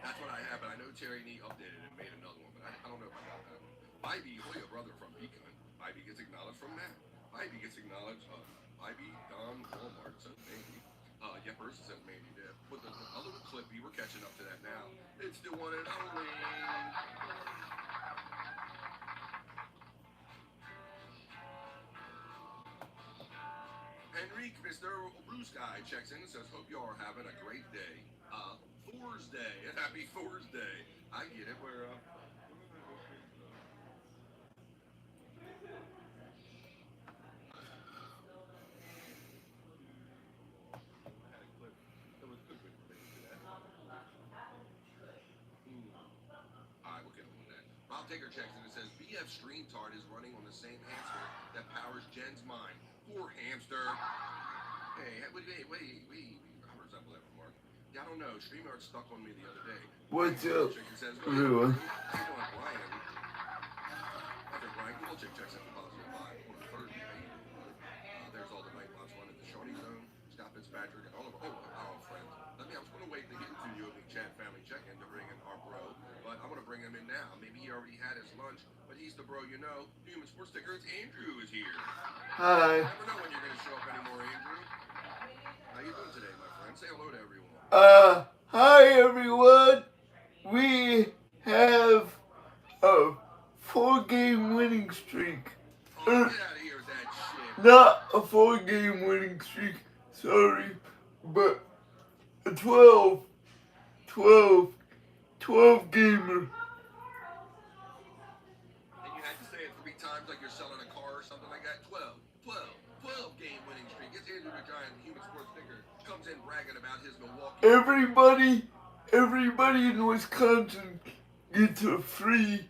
That's what I have, but I know Terry Nee updated and made another one, but I don't know if I got that one. Ivy Hoya, brother from Pecan. Ivy gets acknowledged from Matt. Ivy gets acknowledged. Ivy, Don, Walmart says Mandy. Yepers says Mandy did. But the other Clippy, we're catching up to that now. It's the one and only. Henrique, Mr. Blue Sky checks in and says, hope you are having a great day. Thursday. Happy Thursday. I get it. Where, I had a clip. There was good related to that. All right, we'll get on that. Rob Taker checks in and says, BF StreamTard is running on the same hamster that powers Jen's mind. Poor hamster. Hey, wait. I resemble that remark. Yeah, I don't know. StreamYard stuck on me the other day. What's up, Says, everyone? how you doing, Brian? After Brian Kulchik checks in the positive vibe on Thursday. How you doing, brother? There's all the night bots running the Shawnee Zone. Scott Fitzpatrick and all of our friends. I was going to wait to get into the opening chat family check-in to bring in our bro, but I want to bring him in now. Maybe he already had his lunch, but he's the bro you know. Human Sports Sticker, it's Andrew is here. Hi. You never know when you're going to show up anymore, Andrew. How you doing today, my friend? Say hello to everyone. Hi everyone. We have a 4-game winning streak. Oh, get out of here with that shit. Not a 4-game winning streak, sorry, but a 12 gamer. And you had to say it 3 times like you're selling a car or something like that. 12 game winning streak. It's Andrew the Giant, Human Sports Sticker, comes in bragging about his Milwaukee. Everybody in Wisconsin gets a free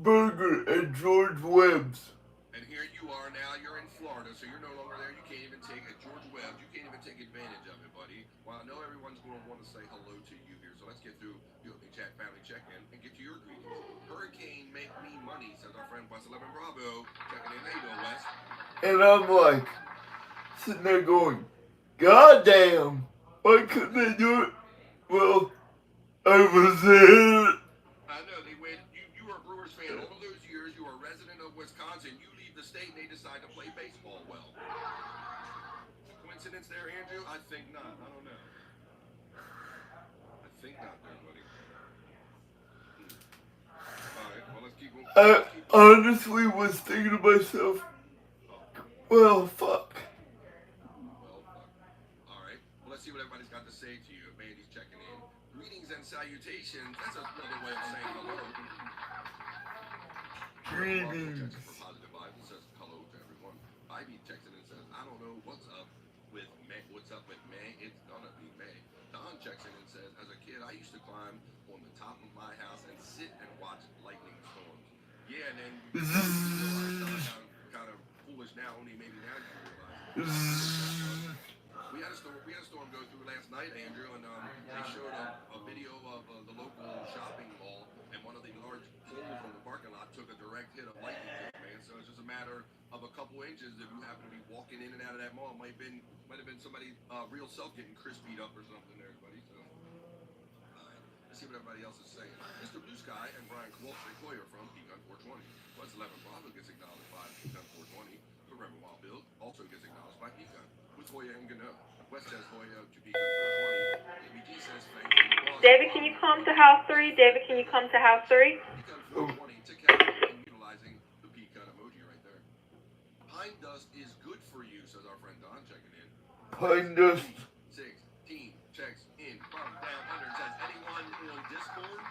burger at George Webb's. And here you are now, you're in Florida, so you're no longer there. You can't even take at George Webb's. You can't even take advantage of it, buddy. Well, I know everyone's going to want to say hello to you here, so let's get through the opening chat family check-in and get to your greetings. Hurricane Make Me Money, says our friend West 11 Bravo. Checking in. How you doing, West? And I'm like, sitting there going, God damn, why couldn't they do it? Well, I was there. I know, they went, you were a Brewers fan all of those years, you were a resident of Wisconsin, you leave the state and they decide to play baseball well. Coincidence there, Andrew? I think not, I don't know. I think not there, buddy. Alright, well let's keep going. I honestly was thinking to myself, well, fuck. Alright, well let's see what everybody's got to say to you. Mandy's checking in. Greetings and salutations. That's another way of saying hello. Greetings. For positive vibes and says hello to everyone. Ivy checks in and says, I don't know what's up with May. What's up with May? It's gonna be May. Don checks in and says, as a kid, I used to climb on the top of my house and sit and watch lightning storms. Yeah, and then you realize kind of foolish now. Only maybe now you realize. We had a storm go through last night, Andrew, and they showed a video of the local shopping mall, and one of the large poles on the parking lot took a direct hit of lightning to it, man. So it's just a matter of a couple inches. If you happen to be walking in and out of that mall, might have been somebody real self getting crispied up or something there, buddy. So let's see what everybody else is saying. Mr. Blue Sky and Brian Kowalczyk Hoyer from Pecan 420. West 11 Bravo gets acknowledged by Pecan 420. The Reverend Wild Bill also gets acknowledged by Pecan with Hoya and Gano. West says Hoya to Pecan 420. ABG says thank you. David, can you come to house 3? David, can you come to house 3? Pecan 420 to Kevin utilizing the Pecan emoji right there. Pine dust is good for you, says our friend Don checking in. Pine dust. 16 checks in from down under. Says anyone on Discord?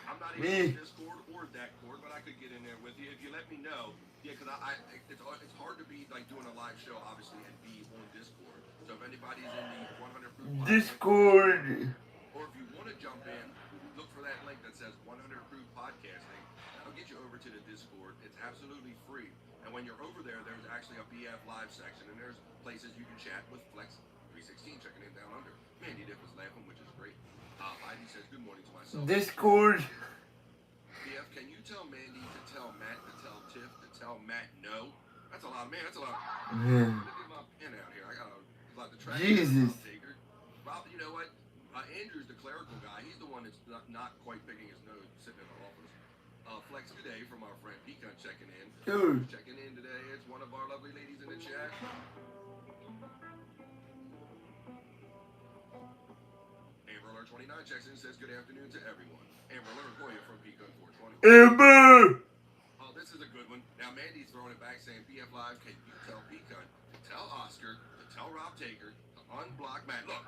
I'm not even on Discord or that cord, but I could get in there with you if you let me know. Yeah, because it's hard to be like doing a live show, obviously, and be on Discord. So if anybody's in the 100 Proof Discord, or if you want to jump in, look for that link that says 100 Proof Podcasting. That'll get you over to the Discord. It's absolutely free. And when you're over there, there's actually a BF live section, and there's places you can chat with Flex 316 checking in down under. Mandy Dip was laughing, which is great. Ivy says good morning to myself. Discord. BF, can you tell Mandy to tell Matt to tell Tiff to tell Matt no? That's a lot, man. That's a lot. Yeah. Let me get my pen out here. I got a lot to track. Jesus. Rob, you know what? Andrew's the clerical guy. He's the one that's not quite picking his nose, sitting in the office. Flex today from our friend Pecan checking in. Dude. Checking in today. It's one of our lovely ladies in the chat. Amber Alert 29 checks in and says good afternoon to everyone. Amber Alert Goya from Pecan 420. Amber! Oh, this is a good one. Now Mandy's throwing it back saying, BF Live, can you tell Pecan to tell Oscar to tell Rob Taker to unblock Matt? Look,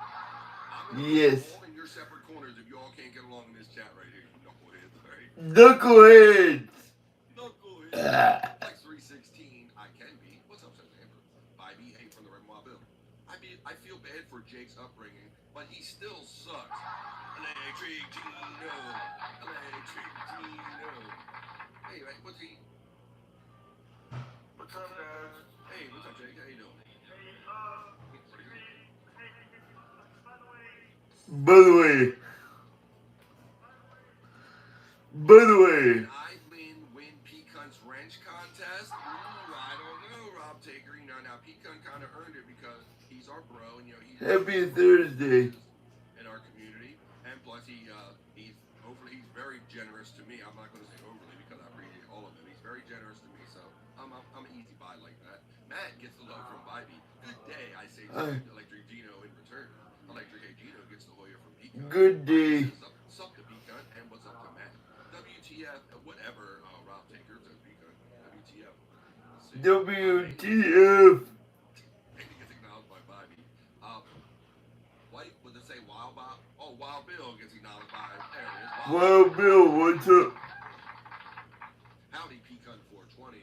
I'm going to Yes. put all in your separate corners if you all can't get along in this chat right here. You knuckleheads, right? Knuckleheads! Knuckleheads. Flex 316, I can be. What's up, says Amber? 5E8 from the Renoir Bill. I feel bad for Jake's upbringing, but he still sucks. Electric Gino. Electric Gino. Hey, like, what's he? What's up, guys? Hey, what's up, Jake? How you doing? By the way. Can I win Pecan's wrench contest? Ooh, I don't know, Rob Taker. You know, now Pecan kind of earned it because he's our bro, and you know he's Happy Thursday. in our community, and plus he's very generous to me. I'm not going to say overly because I appreciate all of them. He's very generous to me, so I'm an easy buy like that. Matt gets the love from Bybee. Good day, I say to Electric Gino in return. Electric A Gino gets the Hoya from Pecan. Good day. What's up to Pecan, and what's up to Matt? WTF, whatever, Rob Taker says Pecan. WTF. Let's see. WTF. Maybe gets acknowledged by Bybee. White, would it say Wild Bob? Oh, Wild Bill gets acknowledged by, there it is. Well, Bill, what's up? Howdy, Pecan 420.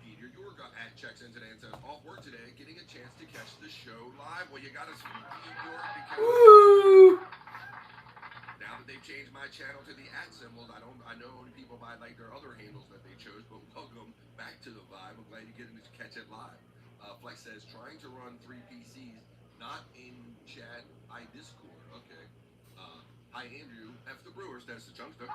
Peter Yorga at checks in today and says, off work today, getting a chance to catch the show live. Well, you got to speak Pete York because Woo! now that they've changed my channel to the @ symbols, I know only people buy like their other handles that they chose, but welcome back to the vibe. I'm glad you're getting to catch it live. Flex says, trying to run 3 PCs, not in chat, Discord. Okay. Hi, Andrew. F the Brewers. That's the Chunkster.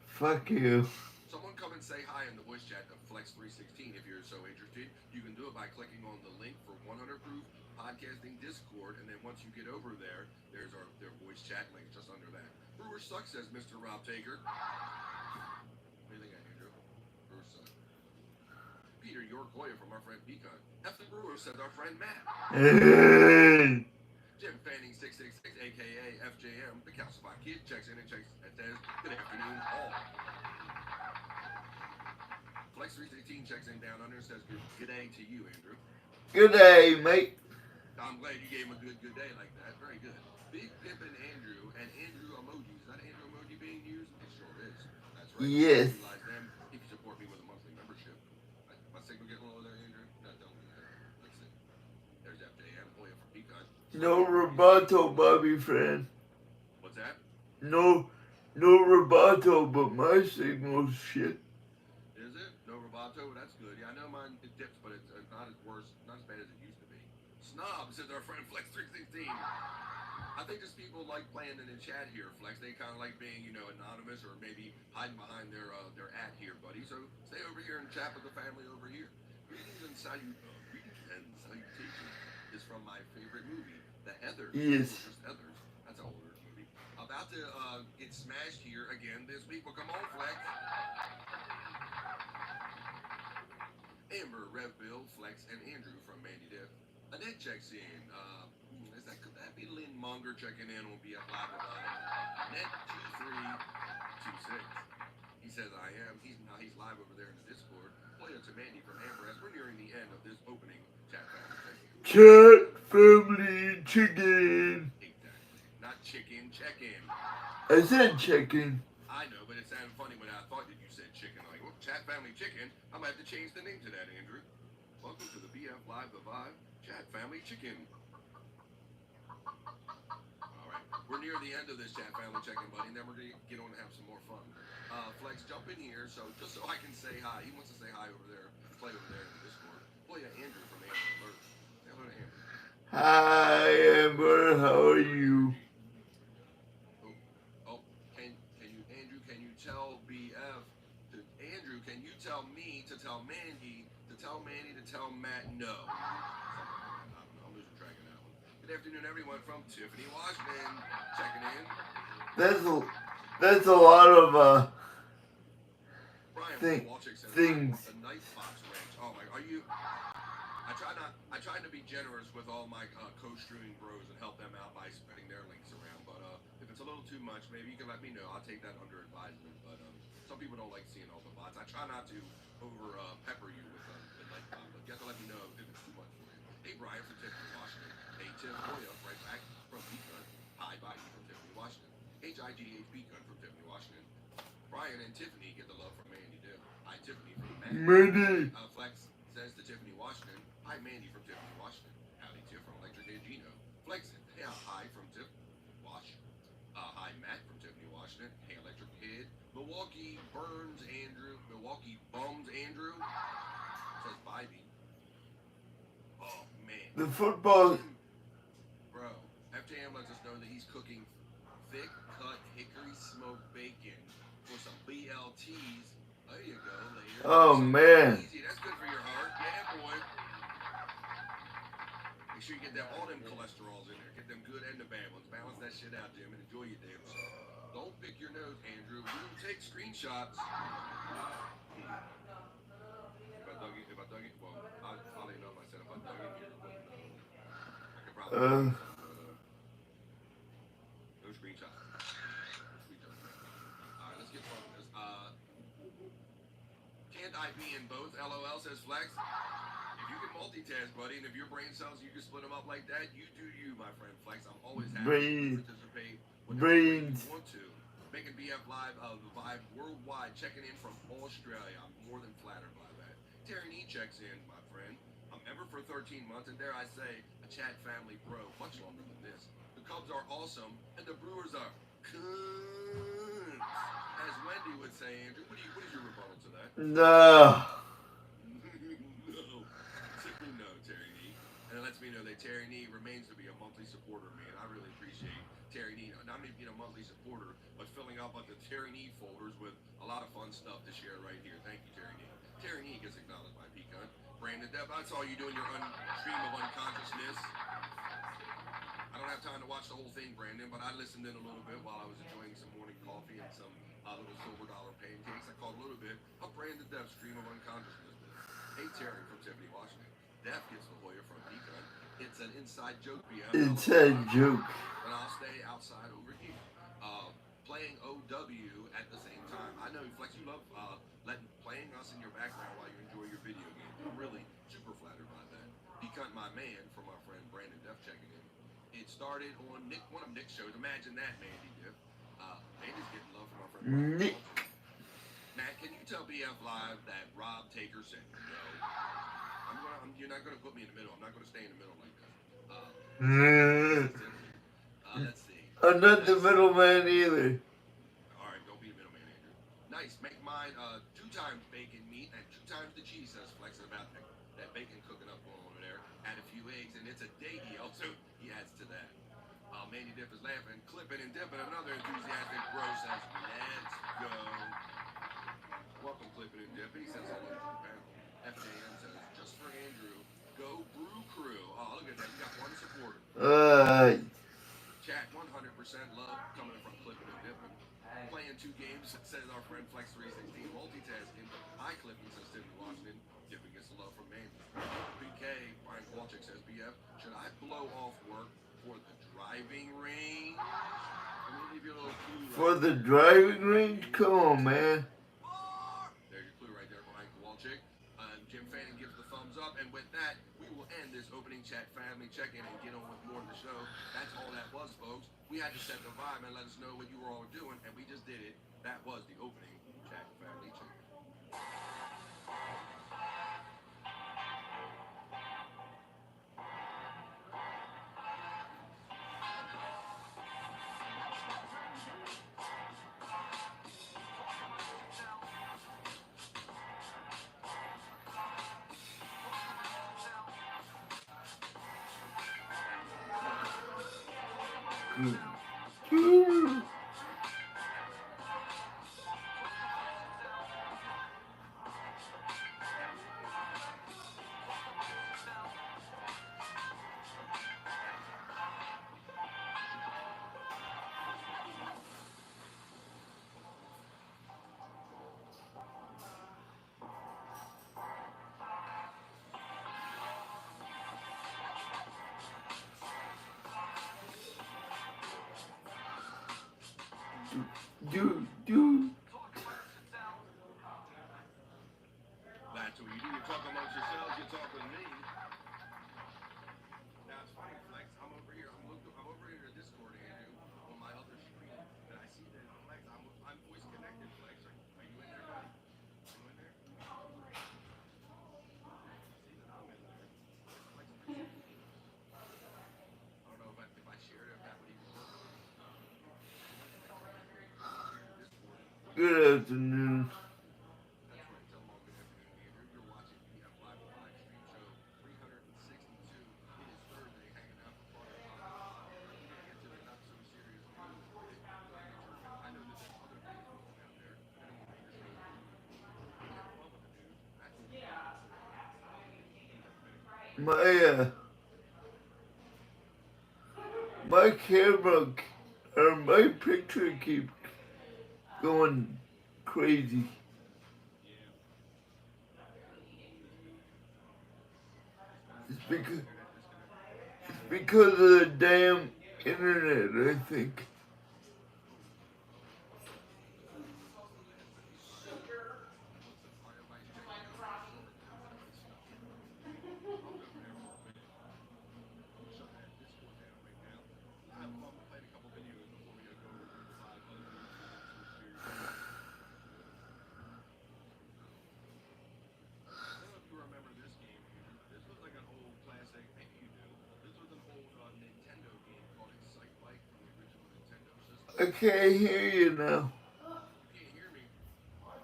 Fuck you. Someone come and say hi in the voice chat of Flex 316 if you're so interested. You can do it by clicking on the link for 100 Proof Podcasting Discord, and then once you get over there, there's their voice chat link just under that. Brewer sucks, says Mr. Rob Taker. What do you think, Andrew? Brewer sucks. Peter York Hoya from our friend Pecan. F the Brewer says our friend Matt. Hey. Jim Fanning 666, aka FJM, the Calcify Kid, checks in and says, good afternoon, all. Flex 316 checks in down under and says, good day to you, Andrew. Good day, mate. I'm glad you gave him a good day like that. Very good. Big Pippin Andrew and Andrew emoji. Is that Andrew emoji being used? It sure is. That's right. Yes. Utilize them if you support me with a monthly membership. My signal getting low there, Andrew? No, don't do that. Let's see. There's FJM, Hoya from Pecan. No rubato, Bobby friend. What's that? No rubato, but my signal's shit. Is it? No rubato? That's good. Yeah, I know mine it dips, but it's not as worse, not as bad as it used to be. Snob, says our friend Flex 316. I think just people like playing in the chat here, Flex. They kind of like being, anonymous or maybe hiding behind their @ here, buddy. So stay over here and chat with the family over here. Greetings and salutations is from my favorite movie, The Heathers. Yes. Just Heathers. That's an older movie. About to get smashed here again this week. Well, come on, Flex. Amber, Rev Bill, Flex, and Andrew from Mandy Diff. Annette checks in. Could that be Lynn Monger checking in on BF Live with Annette 2326. He says I am. He's live over there in the Discord. Play to Mandy from Amber as we're nearing the end of this opening chat family. Chat family chicken. Exactly. Not chicken, check-in. I said chicken. I know, but it sounded funny when I thought that you said chicken. Like, well, chat family chicken. I'm gonna have to change the name to that, Andrew. Welcome to the BF Live The Vibe Chat Family Chicken. Alright, we're near the end of this chat family check-in, buddy, and then we're gonna get on and have some more fun. Flex, jump in here, just so I can say hi. He wants to say hi over there, play over there in the Discord. Oh yeah, Andrew from Amber Alert. Say hello to Amber. Hi, Amber. How are you? Andrew, can you tell BF, Andrew, can you tell me to tell Mandy to tell Matt no? I'm losing track of that one. Good afternoon, and everyone from Tiffany, Washington, checking in. That's a lot of Brian Thing- Walchick says, things. I want the Night Fox Ranch. Oh my, are you? I try to be generous with all my co-streaming bros and help them out by spreading their links around. But if it's a little too much, maybe you can let me know. I'll take that under advisement. But some people don't like seeing all the bots. I try not to over pepper you with the night bot, but you have to let me know if it's too much for you. Hey, Brian from Tiffany, Washington. Hey, Tim Hoya, right back from Beacon. Hi, Biden from Tiffany, Washington. HIGH Beacon from Tiffany, Washington. Brian and Tiffany get the love from Mandy Dip. Hi, Tiffany from Mandy. Flex says to Tiffany, Washington. Hi, Mandy from Tiffany, Washington. Howdy, Tiff from Electric Gino. Flexin. Yeah, hi from Tiff. Wash. Hi, Matt from Tiffany, Washington. Hey, Electric Kid. Milwaukee Bums Andrew. Says Bybee. Oh, man. The football. Bro, FJM lets us know that he's cooking thick cut hickory smoked bacon for some BLTs. There you go, later. Oh, man. Easy. That's good for your heart. Yeah, boy. Make sure you get them, all them cholesterols in there. Get them good and the bad ones. Balance that shit out, Jim, and enjoy your damn self. Don't pick your nose, Andrew. We'll take screenshots. If I dug it, well, I'll let you know if I said if I dug it here. I could probably no screenshots. Alright, let's get started with this. Can't I be in both? LOL says Flex. If you can multitask, buddy, and if your brain cells you can split them up like that, you do you, my friend Flex. I'm always happy to participate whenever you want to. Making BF Live the Vibe worldwide, checking in from Australia. I'm more than flattered by that. Terry Nee checks in, my friend. I'm ever for 13 months, and dare I say, a chat family bro, much longer than this. The Cubs are awesome, and the Brewers are cunts. As Wendy would say, Andrew, what is your rebuttal to that? No. No. Simply no, Terry Nee. And it lets me know that Terry Nee remains to be a monthly supporter, man. I really appreciate Terry Nee, not only being a monthly supporter, but filling up the Terry Nee folders with a lot of fun stuff to share right here. Thank you, Terry Nee. Terry Nee gets acknowledged by Pecan. Brandon Depp, I saw you doing your stream of unconsciousness. I don't have time to watch the whole thing, Brandon, but I listened in a little bit while I was enjoying some morning coffee and some little silver dollar pancakes. I caught a little bit of Brandon Depp's stream of unconsciousness. Hey, Terry from Tiffany, Washington. Depp gets the Hoya from Pecan. It's an inside joke, BM. Inside joke. And I'll stay outside over here. Playing OW at the same time. I know, Flex, you love playing us in your background while you enjoy your video game. I'm really super flattered by that. Pecan, my man, from our friend Brandon Depp checking in. It started on one of Nick's shows. Imagine that, Mandy Depp. Mandy's getting love from our friend Nick. Matt, can you tell BF Live that Rob Taker said no? You're not gonna put me in the middle. I'm not gonna stay in the middle like that. Let's see. I'm not the middleman either. All right, don't be the middleman, Andrew. Nice. Make mine 2 times bacon meat and 2 times the cheese. Says Flex about that bacon cooking up over there. Add a few eggs, and it's a day. He adds to that. Mandy Dip is laughing, clipping and dipping. Another enthusiastic bro says, "Let's go." Welcome, clipping and dipping. He says hello to the panel. FJM says, "Just for Andrew, go Brew Crew." Oh, look at that. You got one supporter. Chat 100% love coming from clipping and dipping. Playing 2 games, says our friend Flex 316. Multitasking. Hi, clipping, says Tiffany Washington. Dipping gets the love from Mandy. BK, Brian Walchick says, BF, should I blow off work for the driving range? I'm going to give you a little clue. For the driving range? Come on, man. There's your clue right there, Brian Walchick. Jim Fanning gives the thumbs up, and with that, we will end this opening chat family check-in and get on with more of the show. That's all that was, folks. We had to set the vibe and let us know what you were all doing, and we just did it. That was the opening chat family check-in. do. That's what you do. You talk amongst yourselves. You talk with me. Now it's funny, Flex. I'm over here. I'm over here to Discord, Andrew, on my other screen, and I see that Flex. I'm voice connected, Flex. Are you in there, buddy? Are you in there? I see that I'm in there. Where's Flex on my screen? I don't know if I shared it, if that would even work. Flex, are you here? I'm over here to Discord and voice Good connected. afternoon. That's right. Tell them all good afternoon, Andrew. You're watching PF Live, the live stream show 362. It is Thursday, hanging out for part of the podcast. We're going to get to the not so serious news that really determine. I know that there's other things going out there, and then we'll make your show the news. We can have fun with the news. That's what we do. My my camera or my picture keeps going crazy. Yeah. It's Disconnect. because Internet disconnect. it's because of the damn internet, I think. That might be right. What's up? All right, everybody's checking out. Make sure everybody's stuck in. I'll go over there for a minute. Shut that Discord down right now. Let's have fun. We'll play a couple videos before we go over to the live other news and not so serious news. I don't know if you remember this game, Andrew. This was like an old classic. Maybe you do. This was an old Nintendo game called Excite Bike from the original Nintendo system. I can't hear you now. You can't hear me. Uh-oh,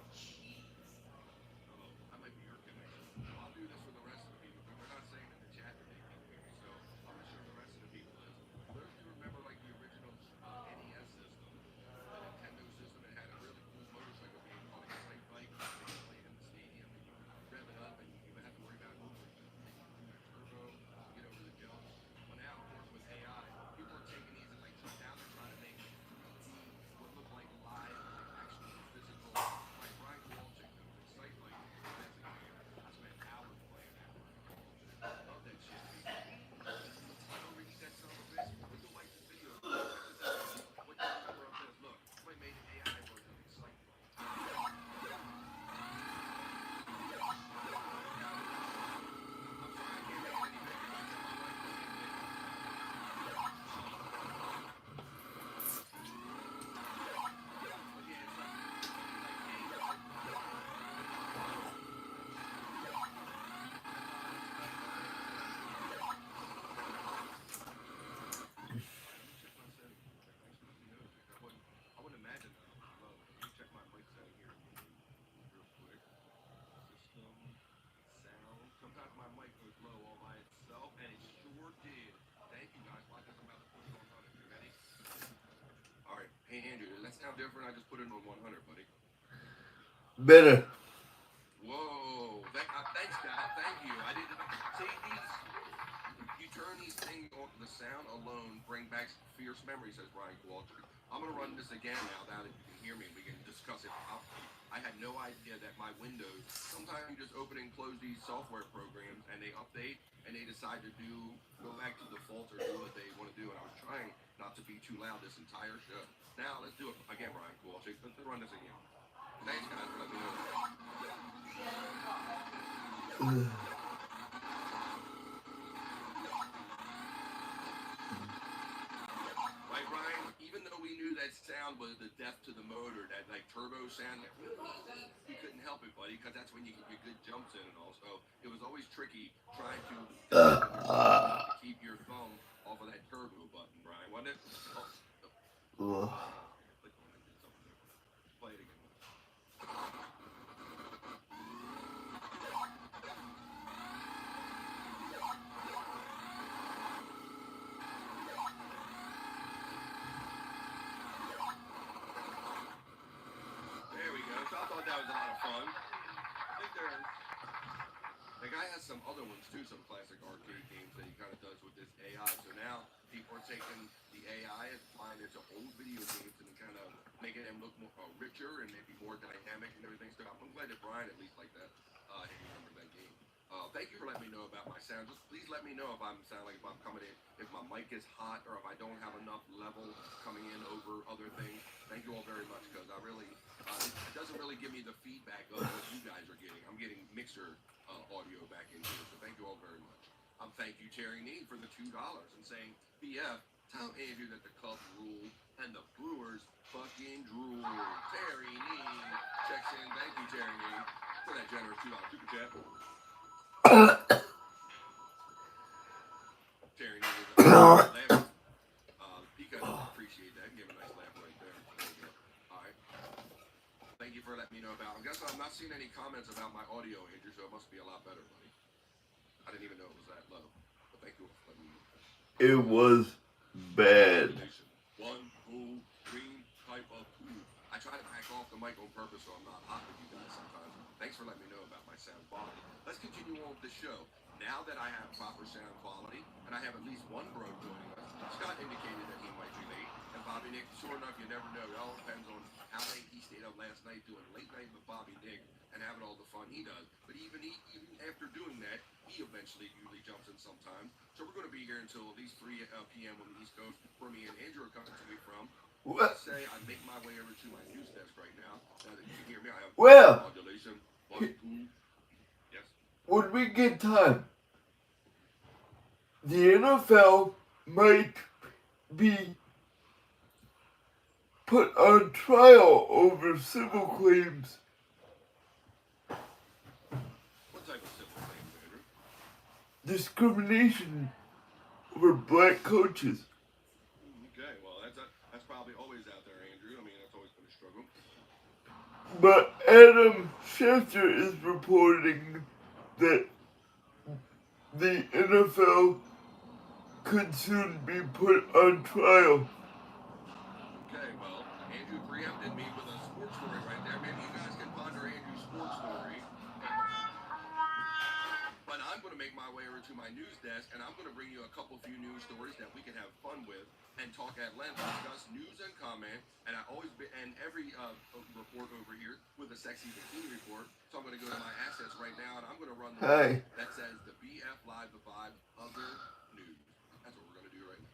that might be your connection. Well, I'll do this for the rest of the people because they're not saying in the chat that they can't hear me. So I'm gonna show the rest of the people this. For those of you who remember like the original NES system, the Nintendo system, it had a really cool motorcycle game called Excite Bike that you played in the stadium and you would rev it up and you would have to worry about making it do that turbo to get over the jumps. Well, now of course with AI, people are taking these and like now they're trying to make 3D what look like live, like actual physical. Like Brian Kowalczyk knows Excite Bike is a classic game. I spent hours playing that, Brian Kowalczyk. Love that shit, people. Let's overheat that son of a bitch. Who still likes this video? Check this out, buddy. What do you remember of this? Look, somebody made an AI version of Excite Bike. I'm sorry, I can't make it any bigger. I tell my wife to make it bigger. But yeah, it's like games like let me check my settings real quick. Thanks for letting me know, Jake. I wouldn't imagine that I was low. Let me check my mic setting here real quick. System, sound. Sometimes my mic goes low all by itself, and it sure did. Thank you guys. Watch this. I'm about to put it on 100. You ready? All right. Hey, Andrew, does that sound different? I just put it on 100, buddy. Better. Whoa. Thanks, Dad. Thank you. I didn't see these. You turn these things on. The sound alone bring back fierce memories, says Brian Kowalczyk. I'm gonna run this again now that you can hear me. We can discuss it properly. I had no idea that my Windows. Sometimes you just open and close these software programs and they update and they decide to go back to default or do what they want to do. And I was trying not to be too loud this entire show. Now let's do it again, Brian Kowalczyk. Let's run this again. Thanks, guys, for letting me know that. Right, Ryan? Even though we knew that sound was the death to the motor, that like turbo sound, you couldn't help it, buddy, because that's when you get your good jumps in and all. So it was always tricky trying to discipline yourself not to keep your thumb off of that turbo button, Brian, wasn't it? Oh, click on it, did something different. Play it again. There we go. So I thought that was a lot of fun. I think the guy has some other ones too, some classic arcade games that he kind of does with this AI. So now people are taking the AI and applying it to old video games and kind of making them look more richer and maybe more dynamic and everything. So I'm glad that Brian at least like that. He remembers that game. Thank you for letting me know about my sound. Just please let me know if I'm coming in, if my mic is hot, or if I don't have enough level coming in over other things. Thank you all very much, because it doesn't really give me the feedback of what you guys are getting. I'm getting mixer audio back in here, so thank you all very much. Thank you, Terry Nee, for the $2 and saying, BF, tell Andrew that the Cubs rule and the Brewers fucking drool. Terry Nee checks in. Thank you, Terry Nee, for that generous $2 super chat. Terry Nee is laughing. Pika doesn't appreciate that. Give a nice laugh right there. There you go. All right. Thank you for letting me know about. I guess I'm not seeing any comments about my audio, Andrew, so it must be a lot better, buddy. I didn't even know it was that low. But thank you for letting me know. It was bad. One cool green type of pool. I try to back off the mic on purpose so I'm not hot with you guys sometimes. Thanks for letting me know about my sound quality. Let's continue on with the show. Now that I have proper sound quality, and I have at least one bro joining us, Scott indicated that he might be late. And Bobby Nick, sure enough, you never know. It all depends on how late he stayed up last night doing late night with Bobby Nick and having all the fun he does. But even after doing that, he eventually usually jumps in sometime. So we're going to be here until at least 3 p.m. on the East Coast, where me and Andrew are coming to me from. Let's say I make my way over to my news desk right now. Now that you can hear me, I have modulation. 1, 2. Yes. When we get time, the NFL might be put on trial over civil claims. What type of civil claims, Andrew? Discrimination over black coaches. Okay, well, that's probably always out there, Andrew. I mean, that's always been a struggle. But Adam Schefter is reporting that the NFL could soon be put on trial. Okay, well, Andrew preempted me with a sports story right there. Maybe you guys can ponder Andrew's sports story. But I'm going to make my way over to my news desk, and I'm going to bring you a few news stories that we can have fun with and talk at length, discuss news and comment. And every report over here with a sexy bikini report. So I'm going to go to my assets right now, and I'm going to run the one that says the BF Live the Vibe other news. That's what we're going to do right now.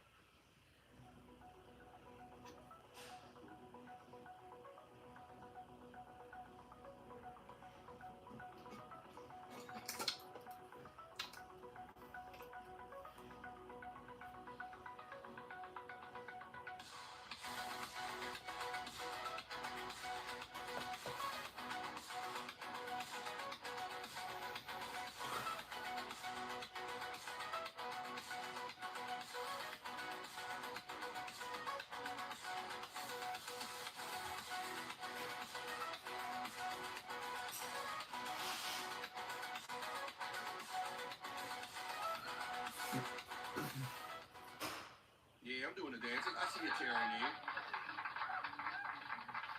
Yeah, I'm doing the dancing. I see you, Terry Nee.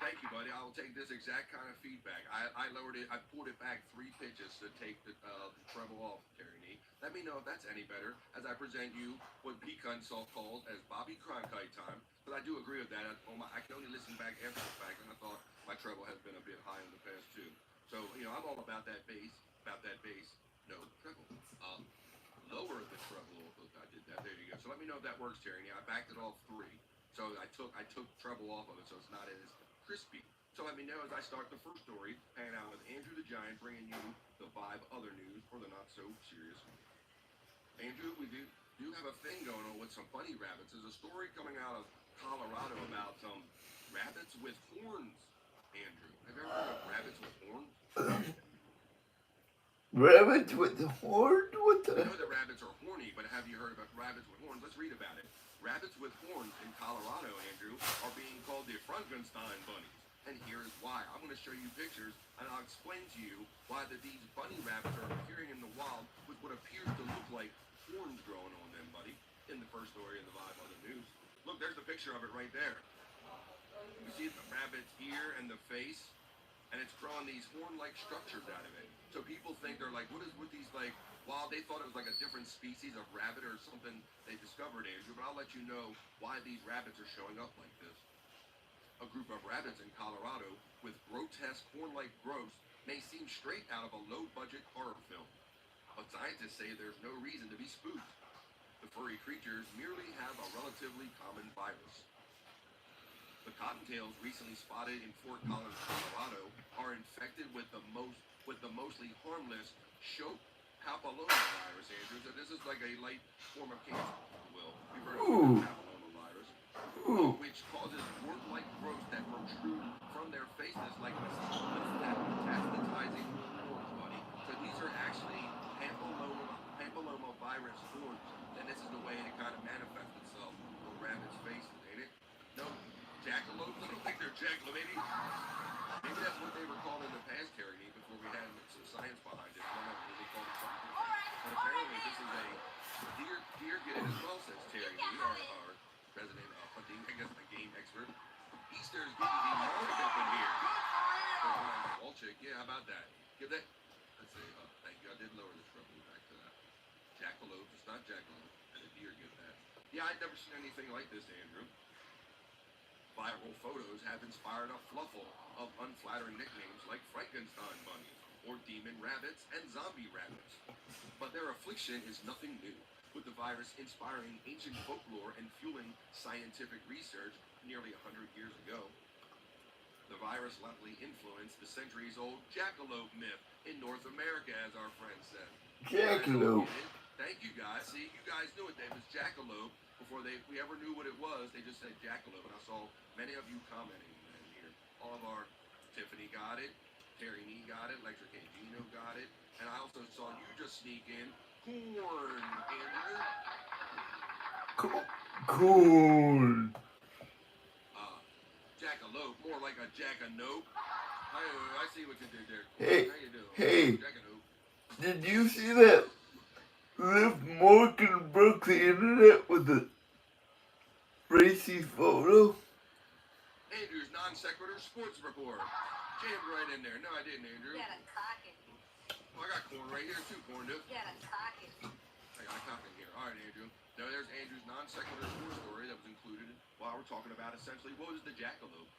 Thank you, buddy. I will take this exact kind of feedback. I lowered it. I pulled it back 3 pitches to take the treble off, Terry Nee. Let me know if that's any better as I present you what Pecan Salt calls as Bobby Cronkite time. But I do agree with that. I can only listen back after the fact, and I thought my treble has been a bit high in the past too. So I'm all about that bass. No treble. Lower the treble. I did that. There you go. So let me know if that works, Terry Nee. I backed it off 3. So I took treble off of it, so it's not as crispy. So let me know as I start the first story, hanging out with Andrew the Giant, bringing you the Vibe other news, or the not so serious. Andrew, we do have a thing going on with some bunny rabbits. There's a story coming out of Colorado about some rabbits with horns. Andrew, have you ever heard of rabbits with horns? Rabbits with the horn? What the? I know that rabbits are horny, but have you heard about rabbits with horns? Let's read about it. Rabbits with horns in Colorado, Andrew, are being called the Frankenstein bunnies. And here is why. I'm going to show you pictures, and I'll explain to you why these bunny rabbits are appearing in the wild with what appears to look like horns growing on them, buddy, in the first story of the Vibe Other News. Look, there's the picture of it right there. You see the rabbit's ear and the face, and it's growing these horn-like structures out of it. So people think they're like, what these like? Well, they thought it was like a different species of rabbit or something they discovered, Andrew. But I'll let you know why these rabbits are showing up like this. A group of rabbits in Colorado with grotesque horn-like growths may seem straight out of a low-budget horror film. but scientists say there's no reason to be spooked. The furry creatures merely have a relatively common virus. The cottontails recently spotted in Fort Collins, Colorado, are infected with the mostly harmless choke papillomavirus, Andrew. So this is like a light form of cancer, if you will. You've heard of Ooh. papillomavirus, Ooh. which causes wart-like growths that protrude from their faces like metastasizing horns, buddy. So these are actually papillomavirus horns, and this is the way it kind of manifests itself on rabbits' faces, ain't it? No, jackalopes. I don't think they're jackalope. Maybe that's what they were called in the past, Terry, before we had some science behind it. I don't know, they called it something different. But apparently this is a deer get it as well, says Terry. Our president of hunting, I guess the game expert. Easter's getting demonic up in here. Wall chick, yeah, how about that? Give that. Let's see. Thank you. I did lower the shrub back to that. Jackalope, it's not jackalope, and a deer get that. Yeah, I'd never seen anything like this, Andrew. Viral photos have inspired a fluffle of unflattering nicknames like Frankenstein bunnies or demon rabbits and zombie rabbits. But their affliction is nothing new, with the virus inspiring ancient folklore and fueling scientific research nearly 100 years ago. The virus likely influenced the centuries-old jackalope myth in North America, as our friend said. Jackalope. Thank you, guys. See, you guys knew it, Dave. It's jackalope. Before we ever knew what it was, they just said jackalope. And I saw many of you commenting in here. All of our Tiffany got it. Terry Nee got it. Electric and Gino got it. And I also saw you just sneak in corn, Andrew. Corn. Jackalope, more like a jackanope. I see what you did there. Hey, How you doing? hey. Jackanope. Did you see that? Liv Morgan broke the internet with a racy photo. Andrew's non sequitur sports report. Jammed right in there. No, I didn't, Andrew. Oh, I got corn right here too, corn dude. I got cock in here. All right, Andrew. Now there's Andrew's non sequitur sports story that was included while we're talking about essentially what is the jackalope.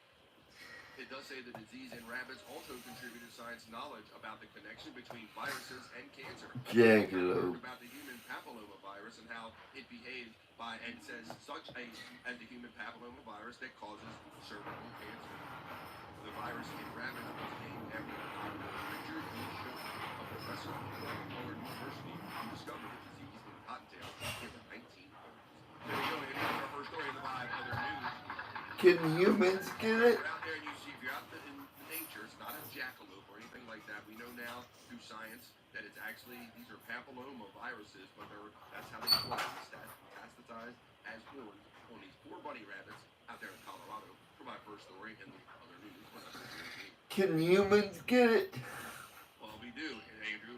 It does say the disease in rabbits also contributed science knowledge about the connection between viruses and cancer. Jackalope. About the human papillomavirus and how it behaves by, and says such as the human papillomavirus that causes cervical cancer. The virus in rabbits was named after Dr. Richard E. Shook, a professor at Harvard University, who discovered the disease in cottontails in the 1930s. There we go, Andy. That's our first story in the Vibe. Other news. Can humans get it? You're out there and you see, if you're out in nature, it's not a jackalope or anything like that. We know now through science that it's actually, these are papillomaviruses, but that's how they form metastasized as horns on these poor bunny rabbits out there in Colorado. For my first story and the other news. Can humans get it? Well, we do, Andrew.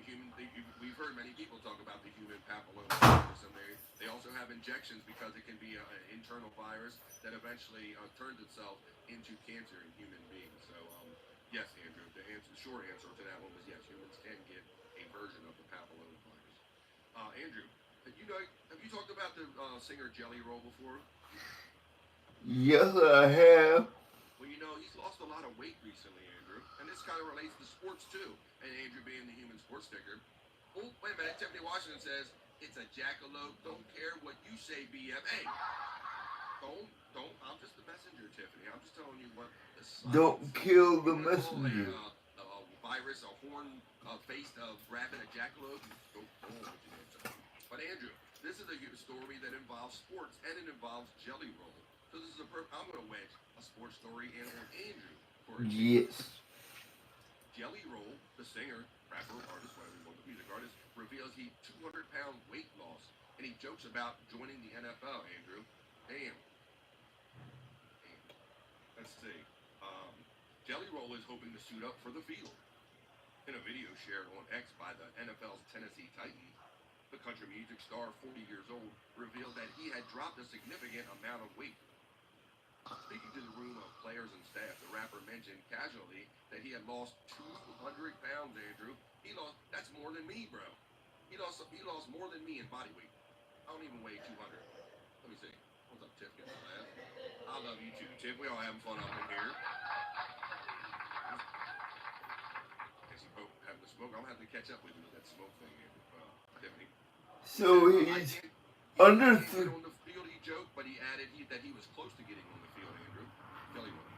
We've heard many people talk about the human papillomavirus, and they also have injections because it can be an internal virus that eventually turns itself into cancer in human beings. So, yes, Andrew. The short answer to that one was yes. Humans can get a version of the papillomavirus. Andrew, have you talked about the singer Jelly Roll before? Yes, I have. Well, he's lost a lot of weight recently, Andrew, and this kind of relates to sports too. And Andrew being the human sports sticker. Oh, wait a minute. Tiffany Washington says it's a jackalope. Don't care what you say, BM. Hey, don't. I'm just the messenger, Tiffany. I'm just telling you what the science. Don't kill the You wanna call messenger. A virus, a horn-faced rabbit, a jackalope. Don't what you did. But Andrew, this is a story that involves sports and it involves Jelly Roll. So this is I'm going to wedge a sports story in on Andrew. For Yes. Jelly Roll, the singer, rapper, artist, whatever you want, the music artist, reveals he 200-pound weight loss, and he jokes about joining the NFL, Andrew. Damn. Let's see. Jelly Roll is hoping to suit up for the field. In a video shared on X by the NFL's Tennessee Titans, the country music star, 40 years old, revealed that he had dropped a significant amount of weight. Speaking to the room of players and staff, the rapper mentioned casually that he had lost 200 pounds, Andrew. That's more than me, bro. He lost more than me in body weight. I don't even weigh 200. Let me see. What's up, Tiff? Get the laugh. I love you too, Tiff. We all having fun up in here. Having the smoke. I'm gonna have to catch up with you with that smoke thing, Andrew. Tiffany. So I he's can't, under get th- on the field, he joked, but he added that he was close to getting on the field, Andrew. Jelly Roll.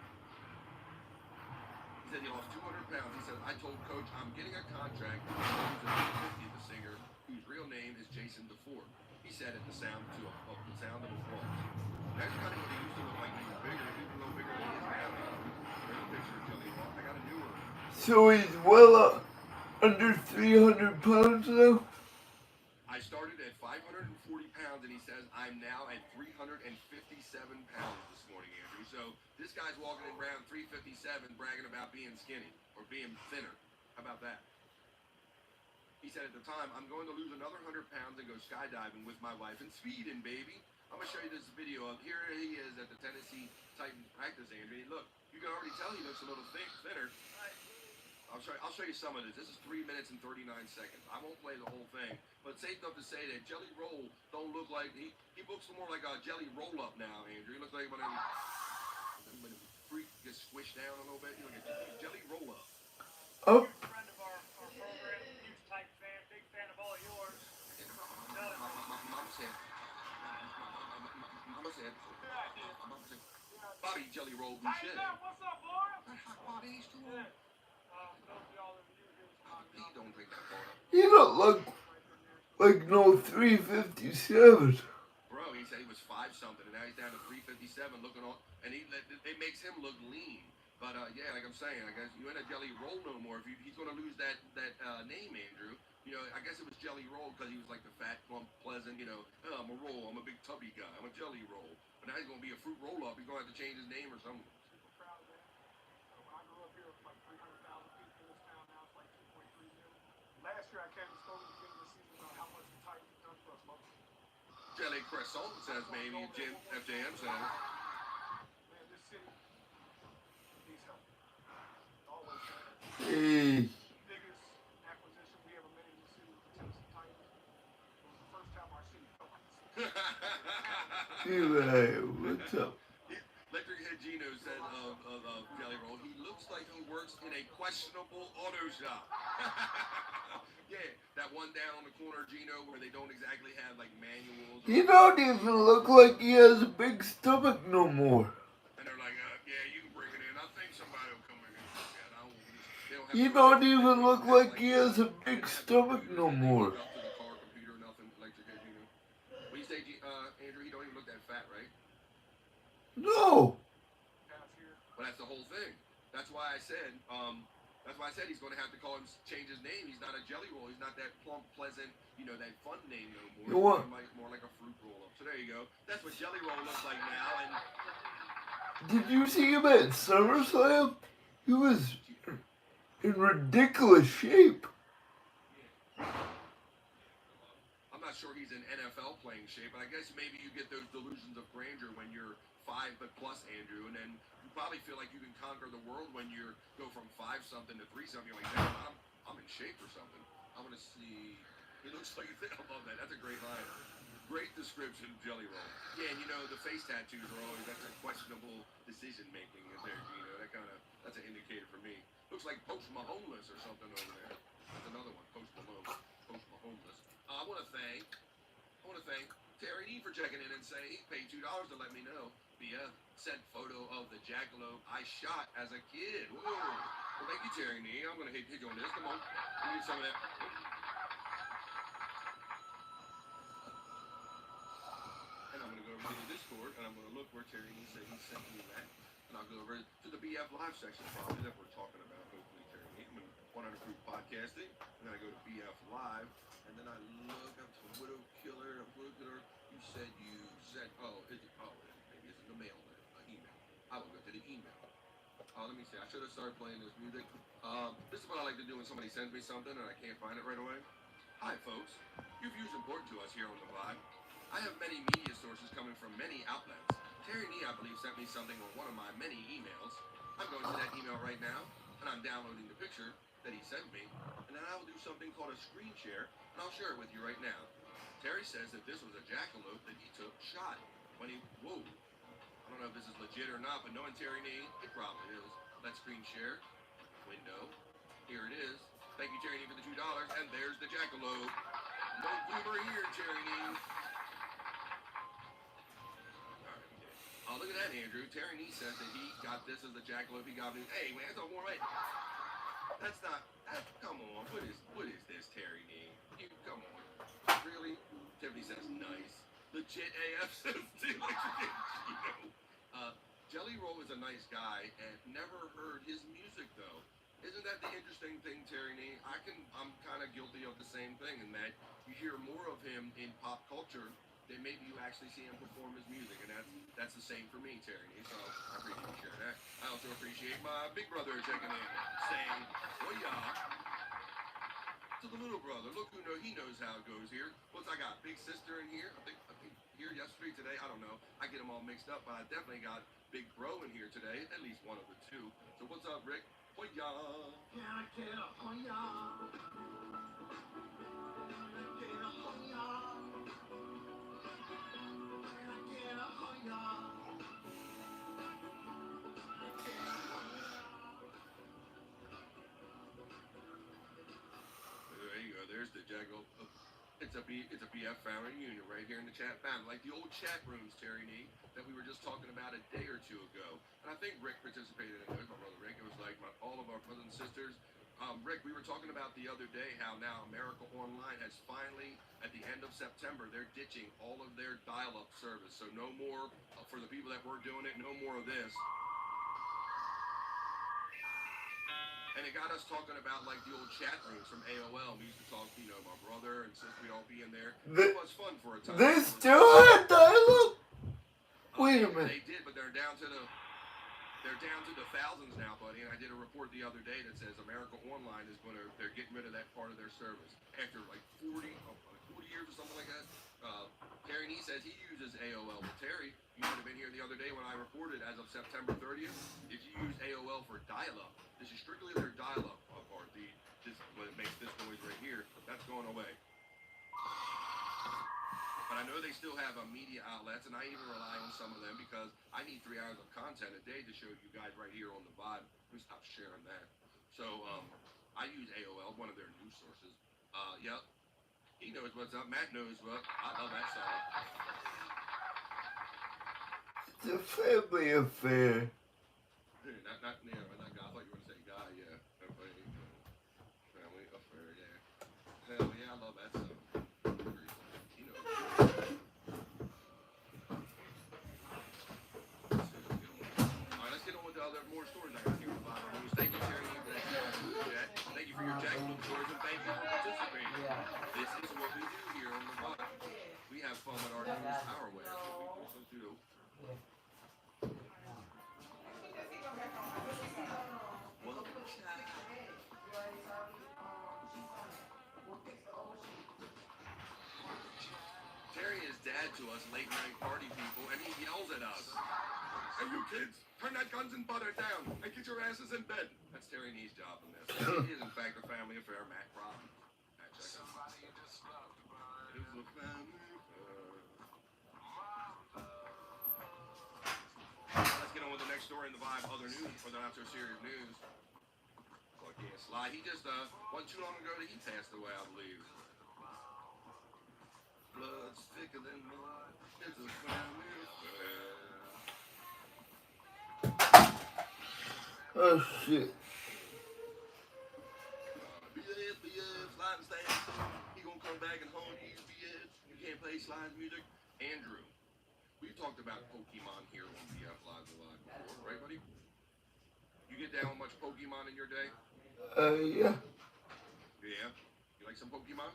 He said he lost 200 pounds. He said, I told Coach I'm getting a contract to lose at 50, the singer, whose real name is Jason DeFore. He said at the sound the sound of applause. That's kind of what he used to look like when he was bigger. He was a little bigger than he is now, Andrew. There's a picture of Jelly Roll. I got a newer. so he's well under 300 pounds now. I started at 540 pounds, and he says I'm now at 357 pounds this morning, Andrew. So this guy's walking around 357, bragging about being skinny or being thinner. How about that? He said at the time, I'm going to lose another 100 pounds and go skydiving with my wife and speeding, baby. I'm going to show you this video of here he is at the Tennessee Titans practice, Andrew. Look, you can already tell he looks a little thinner. I'll show you some of this. This is 3 minutes and 39 seconds. I won't play the whole thing, but it's safe enough to say that Jelly Roll don't look like he looks more like a Jelly Roll Up now, Andrew. He looks like when a freak gets squished down a little bit. You look at Jelly Roll Up. Up. Huge friend of our program, huge type fan, big fan of all yours. Mama said, Bobby Jelly Roll Boucher. What's up, boy? Bobby's too old. Please don't drink that water. You don't look like no 357. Bro, he said he was 5 something, and now he's down to 357, looking all, and it makes him look lean. But yeah, like I'm saying, I guess you ain't a Jelly Roll no more. If he's gonna lose that name, Andrew. You know, I guess it was Jelly Roll because he was like the fat, plump, pleasant. You know, oh, I'm a roll. I'm a big tubby guy. I'm a Jelly Roll. But now he's gonna be a fruit roll up. He's gonna have to change his name or something. Super proud of that. When I grew up here, it was like 300,000 people in this town. Now it's like 2.3 million. Last year, I came to school at the beginning of the season about how much the Titans have done for us locally. Jelly Crescent says maybe FJM says. Man, this city needs help. Always. Hey, Biggest acquisition we ever made in the city with the Tennessee Titans. It was the first time our city felt like this. what's up? Electric Head Gino said of Jelly Roll, he looks like he works in a questionable auto shop. Yeah, that one down on the corner, Gino, where they don't exactly have like manuals. He don't even look like he has a big stomach no more. And they're like, yeah, you can bring it in. I think somebody will come in and look at it. They don't have He to- don't even look like he has a big stomach no more. Up to the car, computer, nothing. Electric Head Gino. When you say, Andrew, he don't even look that fat, right? No. But that's the whole thing. That's why I said he's going to have to change his name. He's not a Jelly Roll. He's not that plump, pleasant, that fun name no more. You want- He's more like a fruit roll up. So there you go. That's what Jelly Roll looks like now. And Did you see him at SummerSlam? He was in ridiculous shape. I'm not sure he's in NFL playing shape, but I guess maybe you get those delusions of grandeur when you're 5 but plus, Andrew, and then you probably feel like you can conquer the world when you go from 5 something to 3 something. You're like, damn, I'm in shape or something. I'm gonna see. He looks like I love that. That's a great line. Great description, Jelly Roll. Yeah, and the face tattoos are always that's a questionable decision making there, that's an indicator for me. Looks like Post Mahomeless or something over there. That's another one, Post Mahomeless. I want to thank Terry E for checking in and saying he paid $2 to let me know via sent photo of the jackalope I shot as a kid. Whoa. Well, thank you, Terry E. I'm gonna hit you on this. Come on, we need some of that. And I'm gonna go over to the Discord and I'm gonna look where Terry E said he sent me that. And I'll go over to the BF Live section probably that we're talking about. Hopefully, Terry E. I'm in 100 Proof Podcasting, and then I go to BF Live, and then I look up to Widow Killer. You said maybe it's in the mail then, email. I will go to the email. Let me see. I should have started playing this music. This is what I like to do when somebody sends me something and I can't find it right away. Hi, folks. Your view is important to us here on the Vibe. I have many media sources coming from many outlets. Terry Nee, I believe, sent me something on one of my many emails. I'm going to that email right now, and I'm downloading the picture that he sent me, and then I will do something called a screen share, and I'll share it with you right now. Terry says that this was a jackalope that he shot when whoa. I don't know if this is legit or not, but knowing Terry Nee, it probably is. Let's screen share. Window. Here it is. Thank you, Terry Nee, for the $2, and there's the jackalope. No boomer here, Tyranny. Oh, look at that, Andrew. Terry Nee says that he got this as the jackalope he got. Hey, man, that's a warm. That's not. Come on. What is this, Terry Nee? You come on. Really? Tiffany says nice. Legit AF says Jelly Roll is a nice guy and never heard his music though. Isn't that the interesting thing, Terry Nee? I'm kind of guilty of the same thing in that you hear more of him in pop culture than maybe you actually see him perform his music, and that's the same for me, Terry Nee. So I appreciate you sharing that. I also appreciate my big brother checking in, saying, "Oh yeah." To the little brother, look who he knows how it goes here. What's I got? Big sister in here. I think here yesterday, today. I don't know. I get them all mixed up, but I definitely got Big Bro in here today. At least one of the two. So what's up, Rick? Oh yeah. Oh yeah. There you go. There's the Jackal. It's a BF family reunion right here in the chat family, like the old chat rooms, Terry Nee, that we were just talking about a day or two ago. And I think Rick participated in those. My brother Rick. It was like all of our brothers and sisters. Rick, we were talking about the other day how now America Online has finally, at the end of September, they're ditching all of their dial-up service. So no more, for the people that were doing it, no more of this. And it got us talking about like the old chat rooms from AOL. We used to talk, my brother and sister, we'd all be in there. It was fun for a time. They still had dial-up? Wait a minute. They did, but they're down to the thousands now, buddy. And I did a report the other day that says America Online they're getting rid of that part of their service after like 40 years or something like that. Terry Nee says he uses AOL. Well, Terry, you might have been here the other day when I reported as of September 30th. If you use AOL for dial-up, this is strictly their dial-up part. What makes this noise right here, that's going away. But I know they still have media outlets, and I even rely on some of them because I need 3 hours of content a day to show you guys right here on the Vibe. Let me stop sharing that. So I use AOL, one of their news sources. Yep. He knows what's up. Matt knows what. I love that song. It's a family affair. Not guy. I thought you were going to say guy, yeah. Family affair, yeah. Hell yeah, I love that song. He knows. Alright, let's get on with the other more stories I got here on the bottom news. Thank you, Terry, for that chat. Thank you for your jackalope stories, and thank you for participating. This is what we do here on the bottom. We have fun with our news our way. That's what we also do. Terry is dad to us late night party people, and he yells at us. Hey, you kids, turn that guns and butter down and get your asses in bed. That's Terry Nee's job in this. It is, in fact, a family affair. Matt Problem. Matt, check out. It is a family affair. Let's get on with the next story in the Vibe. Other news, or the not so serious news. Fuck yeah, Sly. He just, wasn't too long ago that he passed away, I believe. Blood's thicker than blood. It's a family affair. Oh shit. BF, slide and stand. He gonna come back and haunt you, BF. You can't play slide music. Andrew, we've talked about Pokemon here on BF Live before, right, buddy? You get down with much Pokemon in your day? Yeah. Yeah. You like some Pokemon?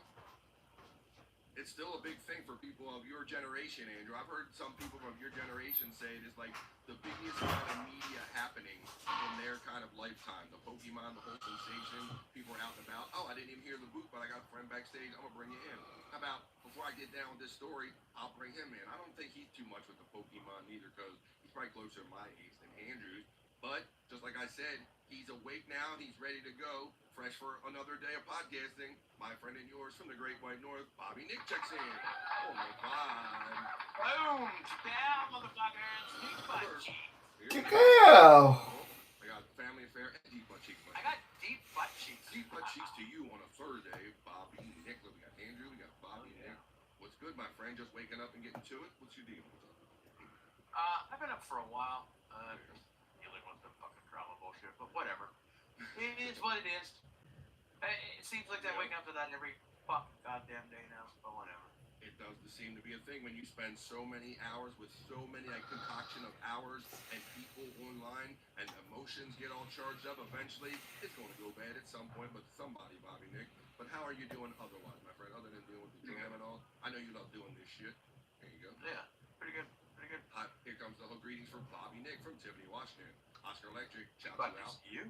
It's still a big thing for people of your generation, Andrew. I've heard some people from your generation say it is like the biggest kind of media happening in their kind of lifetime. The Pokemon, the whole sensation, people are out and about. Oh, I didn't even hear the boot, but I got a friend backstage. I'm going to bring you in. How about, before I get down with this story, I'll bring him in. I don't think he's too much with the Pokemon either because he's probably closer to my age than Andrew's. But, just like I said, he's awake now. He's ready to go. Fresh for another day of podcasting. My friend and yours from the Great White North, Bobby Nick checks in. Oh my God. Boom! Down, motherfuckers. Deep butt cheeks. Check out. I got family affair and deep butt cheeks. I got deep butt cheeks. Deep butt cheeks to you on a Thursday. Bobby Nick. We got Andrew. We got Bobby. good, my friend? Just waking up and getting to it? What's your deal? What's up? I've been up for a while. Dealing with the fucking drama bullshit, but whatever. It is what it is. It seems like they're waking up to that every fucking goddamn day now, but whatever. It does seem to be a thing when you spend so many hours with so many concoction of hours and people online and emotions get all charged up. Eventually, it's going to go bad at some point, but somebody, Bobby Nick. But how are you doing otherwise, my friend? Other than dealing with the jam and all, I know you love doing this shit. There you go. Yeah, pretty good, pretty good. Hi, here comes the whole greetings from Bobby Nick from Tiffany, Washington. Oscar Electric, shout But you out it's you.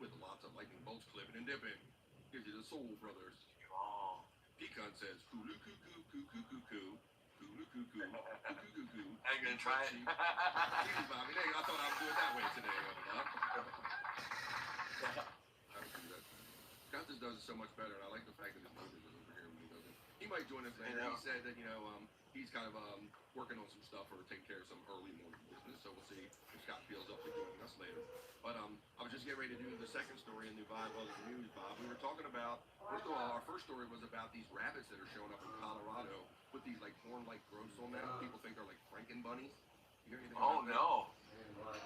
with lots of lightning bolts clipping and dipping. Gives you the soul, brothers. Oh. Pecan says, "Kulu cuckoo, cuckoo, cuckoo, kulu cuckoo, cuckoo, cuckoo." Are you gonna try it? Please, Bobby. Hey, I thought I would do it that way today, Bob. I don't do that. Gus does it so much better, and I like the fact that his neighbors is over here when he does it. He might join us later. He said that he's kind of working on some stuff or taking care of some early morning business, so we'll see if Scott feels up to joining us later. But I was just getting ready to do the second story in the Vibe of the News, Bob. We were talking about, first of all, our first story was about these rabbits that are showing up in Colorado with these like horn-like growths on them. People think they're like Franken bunnies. You hear anything about that? No.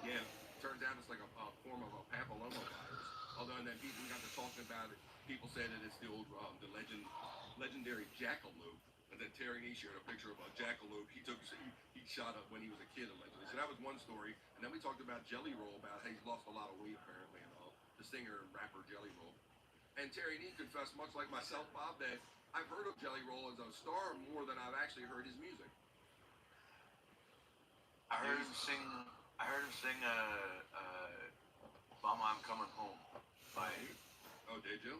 Yeah, turns out it's like a form of a papilloma virus. Although, and then people got to talking about it. People said that it's the old, legendary jackalope. And then Terry Nee shared a picture of a jackalope he shot up when he was a kid, allegedly. So that was one story. And then we talked about Jelly Roll, about how he's lost a lot of weight, apparently, and all. The singer and rapper Jelly Roll. And Terry Nee confessed, much like myself, Bob, that I've heard of Jelly Roll as a star more than I've actually heard his music. I heard him sing. "Mama, I'm Coming Home" by. Oh, did you?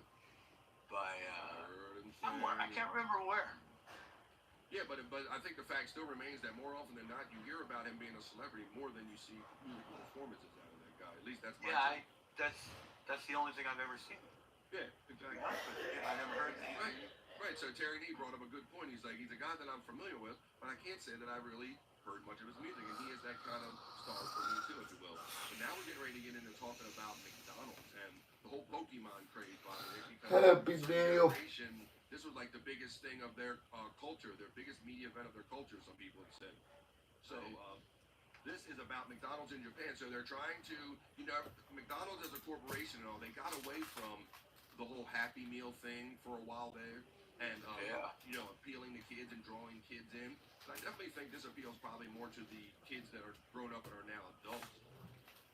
By Heard him somewhere. I sing. can't remember where. Yeah, but I think the fact still remains that more often than not, you hear about him being a celebrity more than you see musical performances out of that guy. At least that's my take. That's the only thing I've ever seen. Yeah, exactly. I never heard that. Right. So Terry Nee brought up a good point. He's like, he's a guy that I'm familiar with, but I can't say that I really heard much of his music, and he is that kind of star for me too, if you will. But now we're getting ready to get into talking about McDonald's and the whole Pokemon craze, by the way, because Happy this Meal. generation, this was like the biggest thing of their culture, their biggest media event of their culture, some people have said. So this is about McDonald's in Japan. So they're trying to, McDonald's as a corporation and all, they got away from the whole Happy Meal thing for a while there, and appealing to kids and drawing kids in. But I definitely think this appeals probably more to the kids that are grown up and are now adults.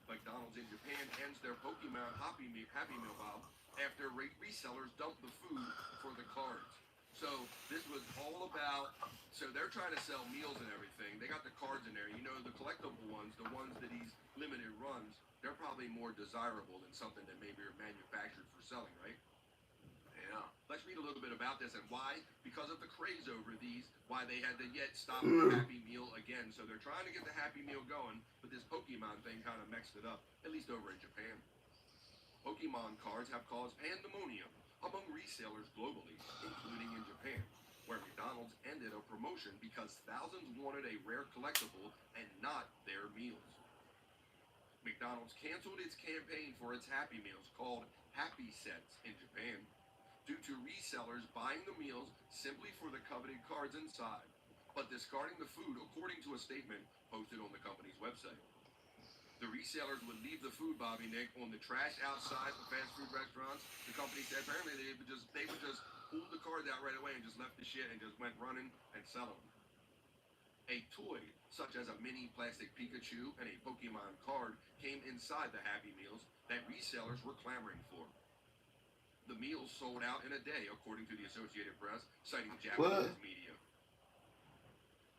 McDonald's in Japan ends their Pokemon Happy Meal, Bob, after resellers dump the food for the cards. So this was all about, so they're trying to sell meals and everything. They got the cards in there. The collectible ones, the ones that he's limited runs, they're probably more desirable than something that maybe are manufactured for selling, right? Yeah. Let's read a little bit about this and why, because of the craze over these, why they had to yet stop the Happy Meal again. So they're trying to get the Happy Meal going, but this Pokemon thing kind of mixed it up, at least over in Japan. Pokemon cards have caused pandemonium among resellers globally, including in Japan, where McDonald's ended a promotion because thousands wanted a rare collectible and not their meals. McDonald's canceled its campaign for its Happy Meals called Happy Sets in Japan due to resellers buying the meals simply for the coveted cards inside, but discarding the food according to a statement posted on the company's website. The resellers would leave the food, Bobby Nick, on the trash outside the fast food restaurants. The company said apparently they would just pull the cards out right away and just left the shit and just went running and selling them. A toy, such as a mini plastic Pikachu and a Pokemon card, came inside the Happy Meals that resellers were clamoring for. The meals sold out in a day, according to the Associated Press, citing Japanese media.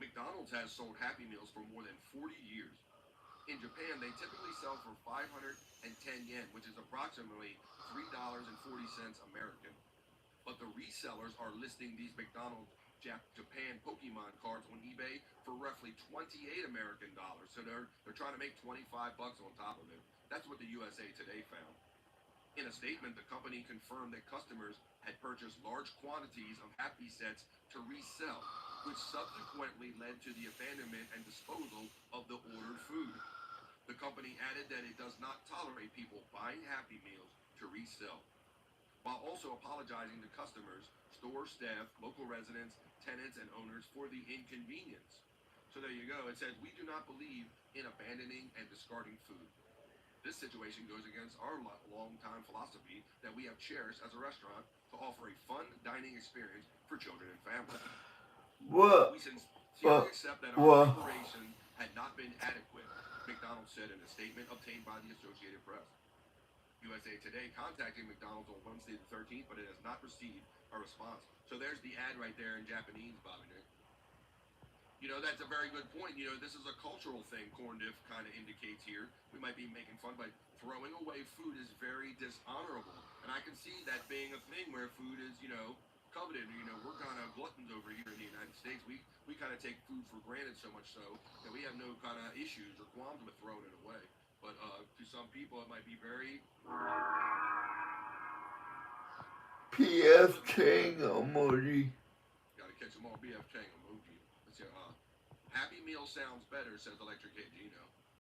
McDonald's has sold Happy Meals for more than 40 years. In Japan, they typically sell for 510 yen, which is approximately $3.40 American. But the resellers are listing these McDonald's Japan Pokemon cards on eBay for roughly 28 American dollars. So they're trying to make 25 bucks on top of it. That's what the USA Today found. In a statement, the company confirmed that customers had purchased large quantities of Happy Sets to resell, which subsequently led to the abandonment and disposal of the ordered food. The company added that it does not tolerate people buying Happy Meals to resell. while also apologizing to customers, store staff, local residents, tenants, and owners for the inconvenience. So there you go. It says, we do not believe in abandoning and discarding food. This situation goes against our long-time philosophy that we have cherished as a restaurant to offer a fun dining experience for children and families. What? We sincerely accept that our preparation had not been adequate, McDonald said in a statement obtained by the Associated Press. USA Today contacted McDonald's on Wednesday the 13th, but it has not received a response. So there's the ad right there in Japanese, Bobby Nick. You know, that's a very good point. You know, this is a cultural thing, Corn Diff kind of indicates here. We might be making fun, but throwing away food is very dishonorable. And I can see that being a thing where food is, you know, coveted. You know, we're kind of gluttons over here in the United States. We kind of take food for granted so much so that we have no kind of issues or qualms with throwing it away. But to some people, it might be very... PF King emoji. Gotta catch them all BF King emoji. Let's see, Happy Meal sounds better, says Electric Kid Gino.